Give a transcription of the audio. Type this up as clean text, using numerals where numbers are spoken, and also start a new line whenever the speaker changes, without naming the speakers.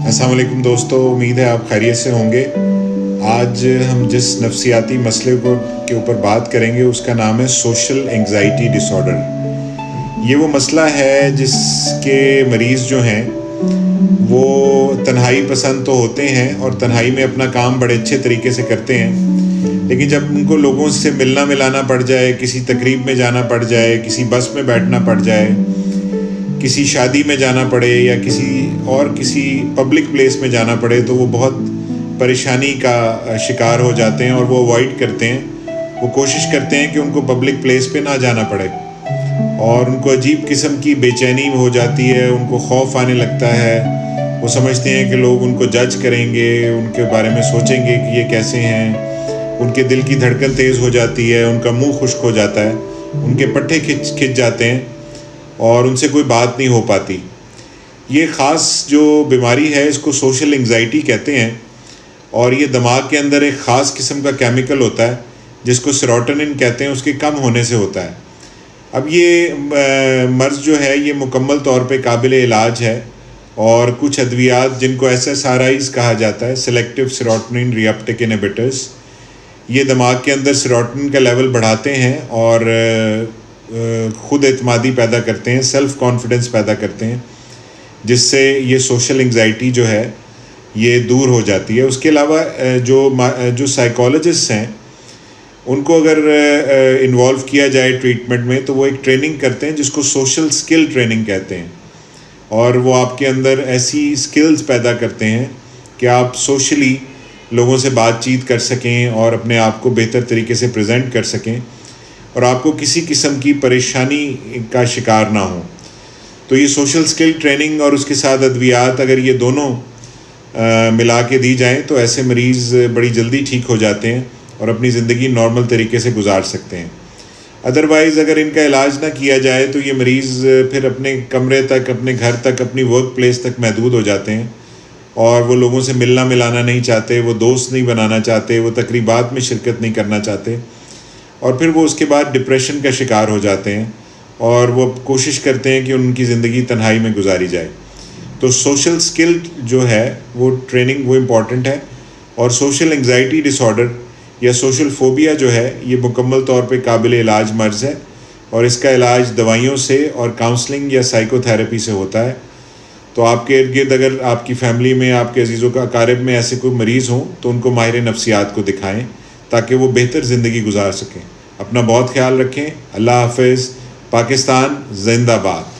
السلام علیکم دوستو، امید ہے آپ خیریت سے ہوں گے۔ آج ہم جس نفسیاتی مسئلے کے اوپر بات کریں گے اس کا نام ہے سوشل انگزائٹی ڈس آرڈر۔ یہ وہ مسئلہ ہے جس کے مریض جو ہیں وہ تنہائی پسند تو ہوتے ہیں اور تنہائی میں اپنا کام بڑے اچھے طریقے سے کرتے ہیں، لیکن جب ان کو لوگوں سے ملنا ملانا پڑ جائے، کسی تقریب میں جانا پڑ جائے، کسی بس میں بیٹھنا پڑ جائے، کسی شادی میں جانا پڑے یا کسی پبلک پلیس میں جانا پڑے تو وہ بہت پریشانی کا شکار ہو جاتے ہیں اور وہ اوائڈ کرتے ہیں۔ وہ کوشش کرتے ہیں کہ ان کو پبلک پلیس پہ نہ جانا پڑے، اور ان کو عجیب قسم کی بے چینی ہو جاتی ہے، ان کو خوف آنے لگتا ہے۔ وہ سمجھتے ہیں کہ لوگ ان کو جج کریں گے، ان کے بارے میں سوچیں گے کہ یہ کیسے ہیں۔ ان کے دل کی دھڑکن تیز ہو جاتی ہے، ان کا منہ خشک ہو جاتا ہے، ان کے پٹھے کھچ جاتے ہیں اور ان سے کوئی بات نہیں ہو پاتی۔ یہ خاص جو بیماری ہے اس کو سوشل انگزائٹی کہتے ہیں، اور یہ دماغ کے اندر ایک خاص قسم کا کیمیکل ہوتا ہے جس کو سیروٹونن کہتے ہیں، اس کے کم ہونے سے ہوتا ہے۔ اب یہ مرض جو ہے یہ مکمل طور پہ قابل علاج ہے، اور کچھ ادویات جن کو SSRIs کہا جاتا ہے، سلیکٹیو سیروٹونن ری اپٹیک انہیبیٹرز، یہ دماغ کے اندر سیروٹونن کا لیول بڑھاتے ہیں اور خود اعتمادی پیدا کرتے ہیں، سیلف کانفیڈنس پیدا کرتے ہیں، جس سے یہ سوشل انگزائٹی جو ہے یہ دور ہو جاتی ہے۔ اس کے علاوہ جو سائیکالوجسٹ ہیں ان کو اگر انوالو کیا جائے ٹریٹمنٹ میں تو وہ ایک ٹریننگ کرتے ہیں جس کو سوشل سکل ٹریننگ کہتے ہیں، اور وہ آپ کے اندر ایسی سکلز پیدا کرتے ہیں کہ آپ سوشلی لوگوں سے بات چیت کر سکیں اور اپنے آپ کو بہتر طریقے سے پریزنٹ کر سکیں، اور آپ کو کسی قسم کی پریشانی کا شکار نہ ہوں۔ تو یہ سوشل سکل ٹریننگ اور اس کے ساتھ ادویات اگر یہ دونوں ملا کے دی جائیں تو ایسے مریض بڑی جلدی ٹھیک ہو جاتے ہیں اور اپنی زندگی نارمل طریقے سے گزار سکتے ہیں۔ ادروائز اگر ان کا علاج نہ کیا جائے تو یہ مریض پھر اپنے کمرے تک، اپنے گھر تک، اپنی ورک پلیس تک محدود ہو جاتے ہیں، اور وہ لوگوں سے ملنا ملانا نہیں چاہتے، وہ دوست نہیں بنانا چاہتے، وہ تقریبات میں شرکت نہیں کرنا چاہتے، اور پھر وہ اس کے بعد ڈپریشن کا شکار ہو جاتے ہیں، اور وہ کوشش کرتے ہیں کہ ان کی زندگی تنہائی میں گزاری جائے۔ تو سوشل سکل جو ہے وہ ٹریننگ وہ امپورٹنٹ ہے، اور سوشل انگزائٹی ڈس آرڈر یا سوشل فوبیا جو ہے یہ مکمل طور پہ قابل علاج مرض ہے، اور اس کا علاج دوائیوں سے اور کاؤنسلنگ یا سائیکو تھیراپی سے ہوتا ہے۔ تو آپ کے ارد گرد اگر آپ کی فیملی میں، آپ کے عزیزوں کا اقارب میں ایسے کوئی مریض ہوں تو ان کو ماہر نفسیات کو دکھائیں تاکہ وہ بہتر زندگی گزار سکیں۔ اپنا بہت خیال رکھیں۔ اللہ حافظ۔ پاکستان زندہ باد۔